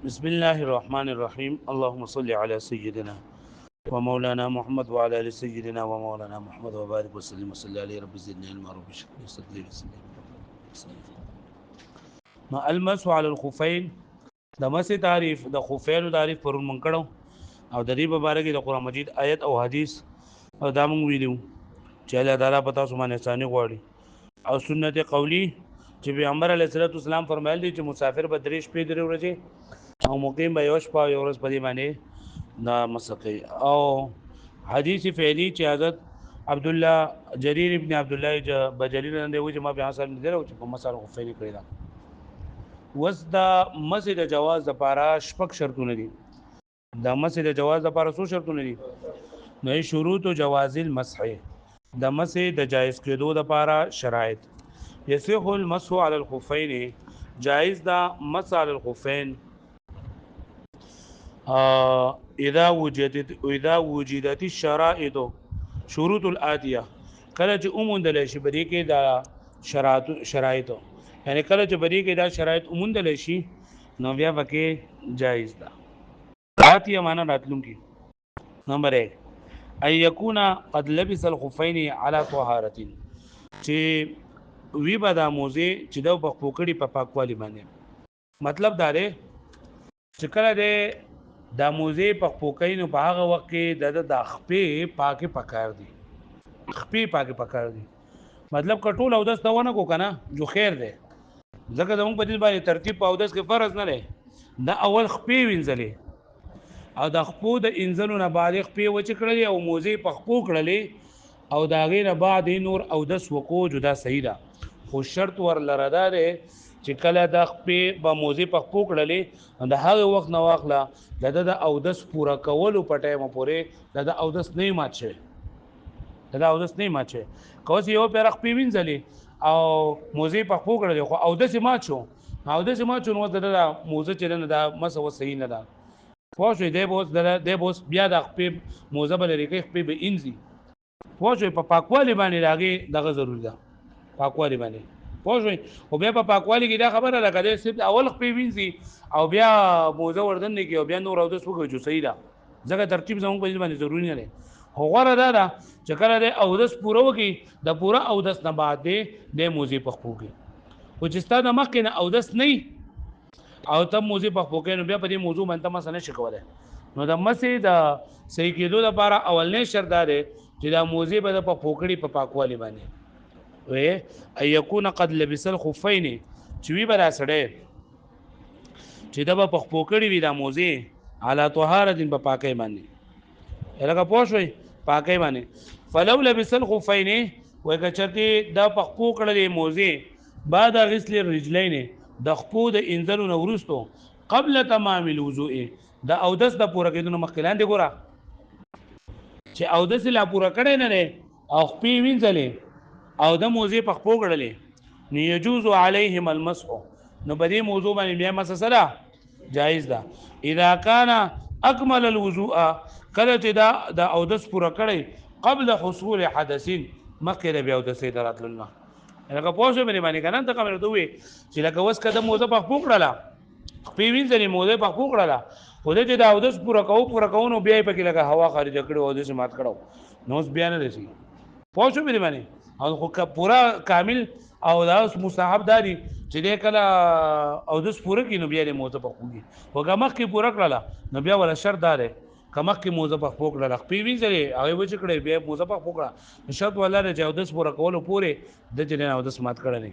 بسم الله الرحمن الرحيم اللهم صل على سيدنا ومولانا محمد وعلى ال سيدنا ومولانا محمد وبارك وسلم وصلى عليه رب زدنا علما رب اشرح لي صدري ويسر لي ما المس على الخفين د مس تعریف د خفین تعریف پر منکړو او د دې مبارک د قران مجید آیت او حدیث او دا مونږ ویلو چې الله تعالی پتا سمانه ثاني غواړي او سنت قولی چې پیغمبر علیه الصلوۃ والسلام فرمایل دي چې مسافر به درې شپې درې ورځې او مقیم به یو شپه یو ورځ په دې باندې دا مسقي او حدیث فعلی چې حضرت عبد الله جرير ابن عبد الله بجلی نه دی چې ما به حاصل نه درو چې په مسار خفین کړی دا وس دا مسجد جواز د پاره شپږ شرطونه دي د مسجد جواز د پاره څو شرطونه دي نه شروط او جواز المسح د مسح د جایز کېدو د پاره شرایط يصح المسح على الخفين جائز دا مسح على الخفين اذا وجدت الشرائط شروط الاتيه کله چې اومندل شي بری کې دا شرایط یعنی کله چې بری کې دا شرایط اومندل شي نو بیا وکي جائز ده اتيه معنا راتلونکي نمبر 1 اي يكون قد لبس الخفين على طهارة چې وی به دا موزه چې د پوکړی په پاکوالي باندې مطلب دا دی چې کله دا موزه په پوکړی نو په هغه وخت کې د خپې پاکه پکار دي خپې پاکه پکار دي مطلب کټول او داس دونه کو کنه جو خیر دی ځکه زموږ په دې باندې ترتیب او داس کې فرض نه لري دا اول خپې وینځلې او د خپو د انځلو نه بعد خپې وچ کړلې او موزه په خپو کړلې او دا غې نه بعد نور او داس وکو جدا صحیح ده خو شرط ور لردا ده چې کله د خپې په موزه په خپو کړلې د هغه وخت نه واخله د او داس پورا کولو په ټایم پورې د او داس نه ماچه دا او داس نه ماچه کوس یو پر خپې وینځلې او موزه په خپو کړلې خو او داس ماچو او داس ماچو نو د موزه چې نه دا مسو صحیح نه ده پوه دی بوس بیا د خپې موزه بل لري کې خپې به انځي پوه په پاکوالي باندې راغی دغه ضروري ده پاکوالي باندې پوه او بیا په پاکوالي کې دا خبره راغله چې صرف اول خپې وینځي او بیا موزه وردن کې او بیا نور او د سوګو جو صحیح ده ځکه ترتیب زموږ په دې باندې ضروري نه دی خو غوړه ده چې کله د او دس پوره وکي د پوره او دس نه بعد د موزه په خپوږي او چې ستاسو مخکې نه او دس نه او تم موزه په خپوږي نو بیا په دې موضوع باندې ما سره شکوله نو د مسې د صحیح کېدو لپاره اولنې شرط ده چې دا موزه به په پوکړی په پاکوالي باندې وي اي يكون قد لبس الخفين چې وی برا سړی چې دا په پوکړی وي دا موزه على طهاره په پاکي باندې لکه پوښوي پاکي باندې فلو لبس الخفين وکچته دا په پوکړلې موزه بعد غسل الرجلين د خپو د انځلو نورستو قبل تمام الوضوء دا او دس د پوره کېدو مخکلان دی ګوره چې او دس لا پوره کړي نه او خپې وینځلې او د موزه په خپو کړلې نو يجوز عليهم المسح نو په دې موضوع باندې بیا مسله جائز ده اذا كان اكمل الوضوء کله چې دا او دس پوره کړي قبل حصول حدث مخکې بیا او دس دراتل الله لکه پوښتنه باندې کنه ته کومه دوی چې لکه وس کده موزه په خپو کړله خپې وینځلې موزه په خپو کړله خو دې دا او دس پوره کوو بیا په کې لکه هوا خارج کړو او دې مات کړو نو بیا نه رسي پوښتنه باندې او خو پورا کامل او دا مستحب داري چې دې کله او دس پوره کې نو بیا دې موزه په خوږي وګه مخ کې پوره کړله نو بیا ولا شرط دار کمخ کې موزه په خپو کړله خپې وینځلې هغه وچ کړې بیا موزه په خپو کړه شرط ولا د او دس پوره کولو پوره د چې نه او دس مات کړه نه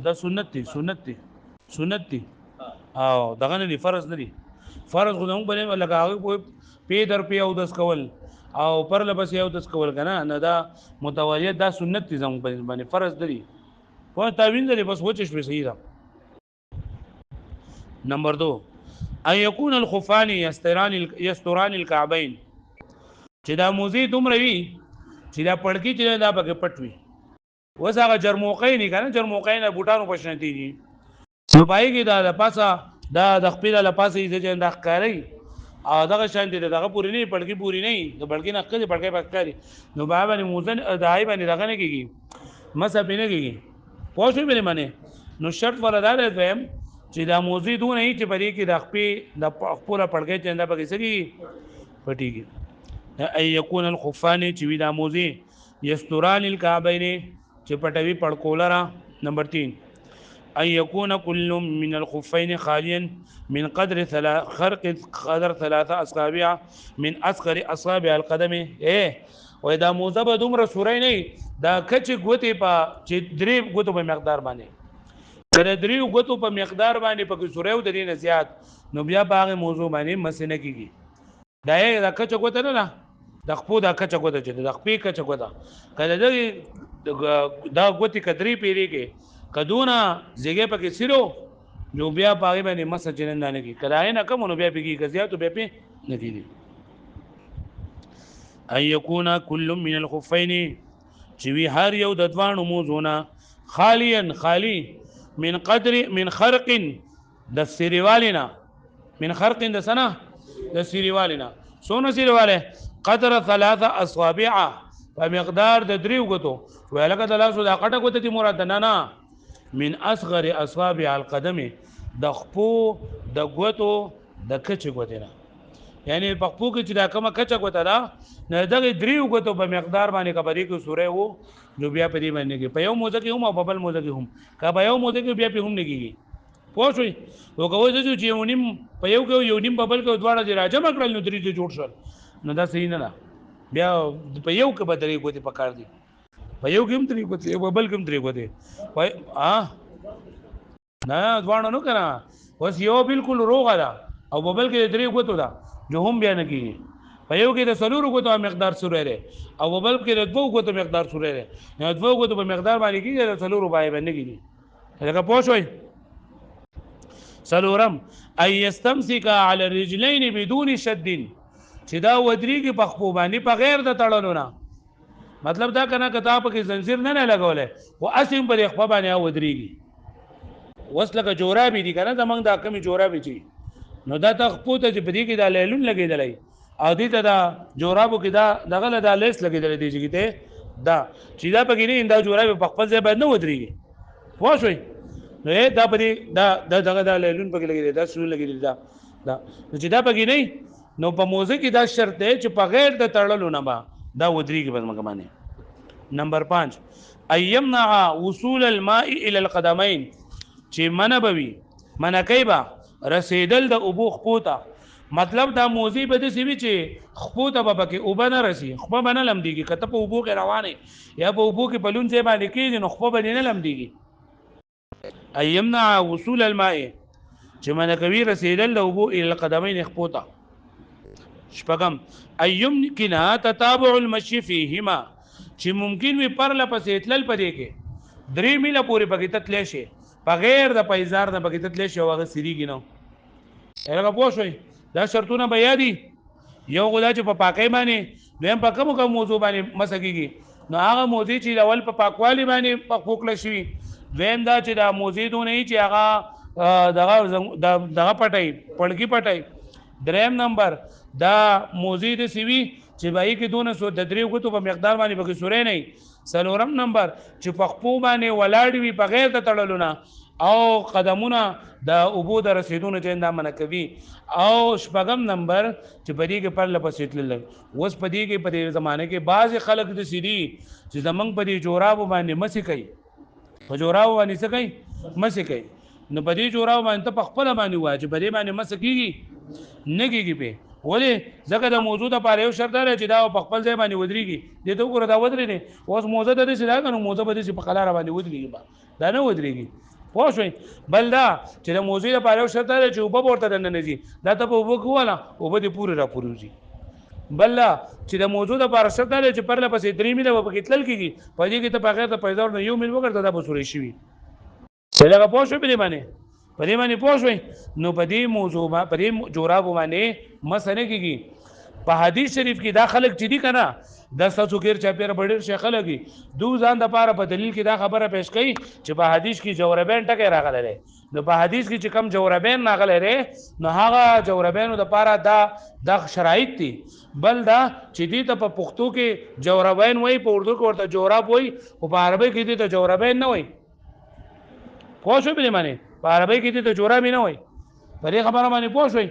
دا سنت دي او دغه نه فرض نه دي فرض خو موږ باندې لګاوي په پی او دس کول او پر لبس یو دس کول کنه نه دا متوالیت دا سنت دي زموږ باندې فرض دي په تعوین دي بس وچ شوي صحیح ده نمبر 2 ان يكون الخفان يستران الكعبين چې دا موزي دومره وي چې دا پړکی چې دا پکې پټوي وساغه جرموقین کنه جرموقین بوټانو پښنتی دي نو پای کې دا د پاسه دا د خپل له پاسه یې ځین د ښکاری او دغه شان دي دغه پوری نه پړکی پوری نه د پړکی نه کړي پړکی پکاري نو بابا باندې موزن دای باندې دغه نه کیږي مسه پینه کیږي پوښې باندې نو شرط ولدا ده دویم چې دا موزي دون نه چې پرې کې د خپې د خپل پړګې چې نه پکې سګي پټيږي اي يكون الخفان چې وی دا موزي يستران الكعبين چې پټوي پړکولرا نمبر 3 ان يكون كل من الخفين خاليا من قدر خرق قدر 3 اصابع من اصغر اصابع القدم و دا موزه به دومره سورې نه دا کچ غوتی په چې درې غوتو په مقدار باندې کله درې غوتو په مقدار باندې په سورې د دې نه زیات نو بیا باغ موضوع باندې مسنه کیږي دا یې دا کچ غوته نه د خپو دا کچ غوته چې د خپې کچ غوته کله دا غوتی کدرې پیری کې کدونه زیګه پکې سیرو نو بیا باغ باندې مسجن نه کی کله نه کوم نو بیا بيږي غزياتو بیا په نه کیږي ان يكون كل من الخفين چې وی هر یو د دوانو موزونه خاليا خالي من خرق د سریوالنا من خرق د سنه د سریوالنا سونه سریواله قدر 3 اصابع په مقدار د دریو غتو ولکه د لاسو د قټه غته مراد نه من اصغر اصابع القدم د خپو د غوتو د کچ غوتنه یعنی په خپو کې چې دا کومه کچ غوته دا نه دغه دریو غتو په مقدار باندې کبري کې سورې وو نو بیا په دې باندې کې په یو موزه کې هم او په بل موزه کې هم کا په یو موزه کې بیا په هم نه کېږي پوه شئ او کوی چې یو نیم په یو کې یو نیم په بل کې دواړه دي راځم کړل نو درې دې جوړ شول نو دا صحیح نه ده بیا په یو کې به درې غوتې پکار دي په یو کې هم درې غوتې په بل کې هم درې غوتې نه دواړه نو کنه اوس یو بالکل روغه ده او په بل کې درې غوتو ده جو هم بیا نه کېږي په یو کې د سلورو غوتو مقدار سورې لري او په بل کې د دوه غوتو مقدار سورې لري نو دوه غوتو په مقدار باندې کېږي د سلورو باندې کېږي لکه پوه شئ سلورم اي يستمسك على الرجلين بدون شد چې دا ودرېږي په خپو باندې په غیر د تړلو نه مطلب دا کنه کته په کې زنجیر نه لګولې او اسیم په خپو باندې ودرېږي وسلکه جورابي دي کنه زمنګ دا کمی جورابي چی نو دا تخپو ته چې په دې کې دا لیلون لګېدلې او دې ته دا جورابو کې دا دغه دا لیس لګېدلې دي چې ته دا چې دا په کې نه دا جورابي په خپل ځای باندې نه ودرېږي پوه شئ نو دا په دې دا دغه دا لیلون په کې لګېدل دا سول لګېدل دا چې دا په کې نه نو په موزه کې دا شرط دی چې په غیر د تړلو نه با دا ودرېږي په مګ باندې نمبر 5 ايمنع وصول الماء الى القدمين چې منبوي منکای با رسیدل د ابو خپوتا مطلب دا موزي به د سیوی چې خپوتا به پکې او بنه رسی خپه بنه لم دیږي کته په ابو کې روانه یا په ابو کې بلون ځای باندې کېږي نو خپه بنه لم دیږي ايمنع وصول الماء چې منکوي رسیدل د ابو الى القدمين خپوتا شپغم ايمكن تتابع المشي فيهما چې ممکن وي پر لپسې تلل پدې کې درې میله پورې پکې تتلې شي بغیر د پیزار نه پکې تتلې شي واغه سریږي نو هغه پوه شئ دا شرطونه بیا دي یو غدا چې په پاکۍ باندې دویم په کوم موضوع باندې مسکیږي نو هغه موضوع چې اول په پاکوالي باندې په پوکل شي دویم دا چې دا موضوع نه چې هغه دغه پټای پړکی پټای دریم نمبر دا موضوع د سیوی چې بای کې دونه سو د درې غوتو په مقدار باندې پکې سورې نه سلورم نمبر چې په خپو باندې ولاړ وي په غیر د تړلو نه او قدمونه د ابو د رسیدونو ته اندامه کوي او شپږم نمبر چې پدې کې پر لپسې تلل اوس پدې کې په دې زمانه کې بعض خلک د سړي چې زمنګ پدې جوراب باندې مسې کوي په جوراب باندې څه کوي مسې کوي نو پدې جوراب باندې په خپل باندې وای چې پدې باندې مسې کیږي نه کیږي په ولې ځکه د موجوده پر یو شرط دی چې دا په خپل ځای باندې ودرېږي دې ته وګوره دا ودرې نه اوس موزه د دې څه دا کنه موزه به دې په قلار باندې ودرېږي دا نه ودرېږي پوه شئ بل دا چې د موزه پر یو شرط دی چې وب ورته نه نږي دا ته په وب کوله وب دې پوره را پوروږي بل دا چې د موجوده پر شرط دی چې پر لپسې درې میله په کتل کېږي په دې کې ته بغیر د پیدا نه یو میل وګرځي دا به سورې شي څنګه پوه شئ په دې باندې پوه شئ نو په دې موضوع په دې جوراب باندې مسنه کېږي په حدیث شریف کې دا خلک چې دي کنه د ستاسو غیر چا پیر بډیر شیخ لګي دو ځان د پاره په دلیل کې دا خبره پېښ کړي چې په حدیث کې جوربین ټکي راغله نو په حدیث کې چې کم جوربین راغله نو هغه جوربینو د پاره دا شرایط دي بل دا چې دې ته په پښتو کې جوربین وای په اردو کې ورته جوراب وای او په عربي کې دې ته جوربین نه وای پوه شو به معنی په عربی کې ته جوراب نه وای په دې خبره باندې پوه شوي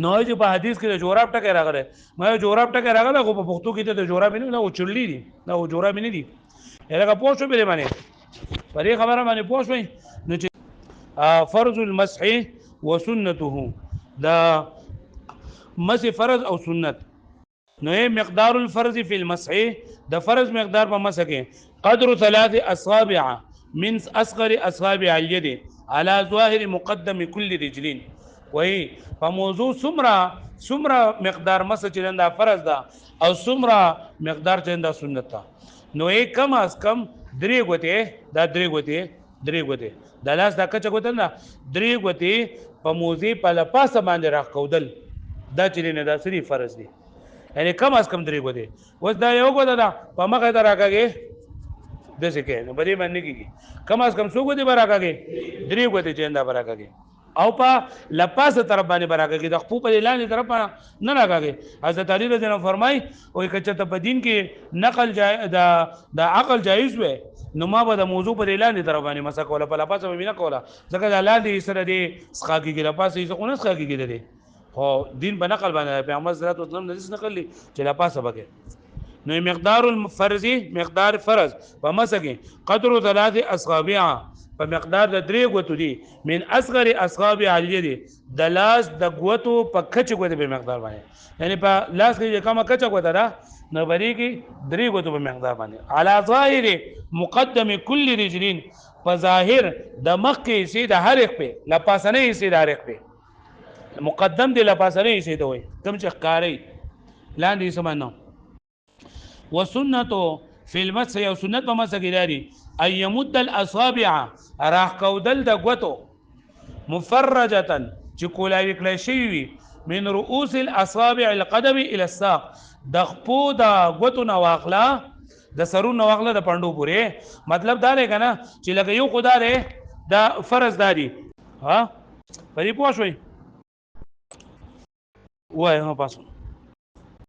نو چې په حدیث کې د جوراب ټکی راغلی ما جوراب ټکی راغلی خو په پښتو کې ته د جوراب نه او چړلی دي دا او جوراب نه دي هغه پوه شو به معنی په دې خبره باندې پوه شوي نو چې فرض المسح وسنته دا مسح فرض او سنت نو مقدار الفرض في المسح د فرض مقدار په مسح کې قدر 3 اصابع من اصغر اصابع اليد على ظاهر مقدم كل رجلين وای په موضوع سمرا مقدار مسح چې دا فرض ده او سمرا مقدار چې دا سنت ده نو کم از کم درې غوته دا درې غوته د لاس دا کچ غوته نه درې غوته په موضوع په لپاسه باندې راخودل دا چې نه دا سری فرض دي یعنی کم از کم درې غوته اوس دا یو غوته دا په مخه ته راکاږي د څه کې نو بری باندې کیږي کم از کم څو غوته راکاږي درې غوته چې دا راکاږي او په لپاسه طرف باندې راکاږي د خپل په لاندې طرف نه راکاږي حضرت علی رضی الله فرمای او کچته په دین کې نقل د عقل جایز وي نو ما به د موضوع په لاندې طرف باندې مسا کوله په لپاسه به نه کوله ځکه د لاندې سره دی سخاګي کې لپاسه یې څونه سخاګي کې دی خو دین په نقل باندې پیغمبر صلی الله علیه وسلم د نقل چې لپاسه بګه نو مقدار الفرض مقدار فرض په مسکه قدر 3 اصابع په مقدار د درې غوتو دي من اصغر اصابع اليد د لاس د غوتو په کچ غوته په مقدار باندې یعنی په لاس کې کومه کچ غوته ده نو بری کې درې غوتو په مقدار باندې على ظاهر مقدم كل رجلين په ظاهر د مخ کې سي د هر ایک په لپاسنه سي د هر ایک په مقدم دی لپاسنه سي ته وي کوم چې ښکاری لاندې سمانو وسنتو فی المسح او سنت په مسح کې لري ان يمد الاصابع راح کودل د غوتو مفرجه چې کولاوي کله شي وي من رؤوس الاصابع القدم الى الساق د خپو د غوتو نو واخلا د سرونو نو واخلا د پندو پورې مطلب دا دی کنه چې لکه یو خدا دی دا فرض دادي ها په دې پوه شوي وای ها پاسو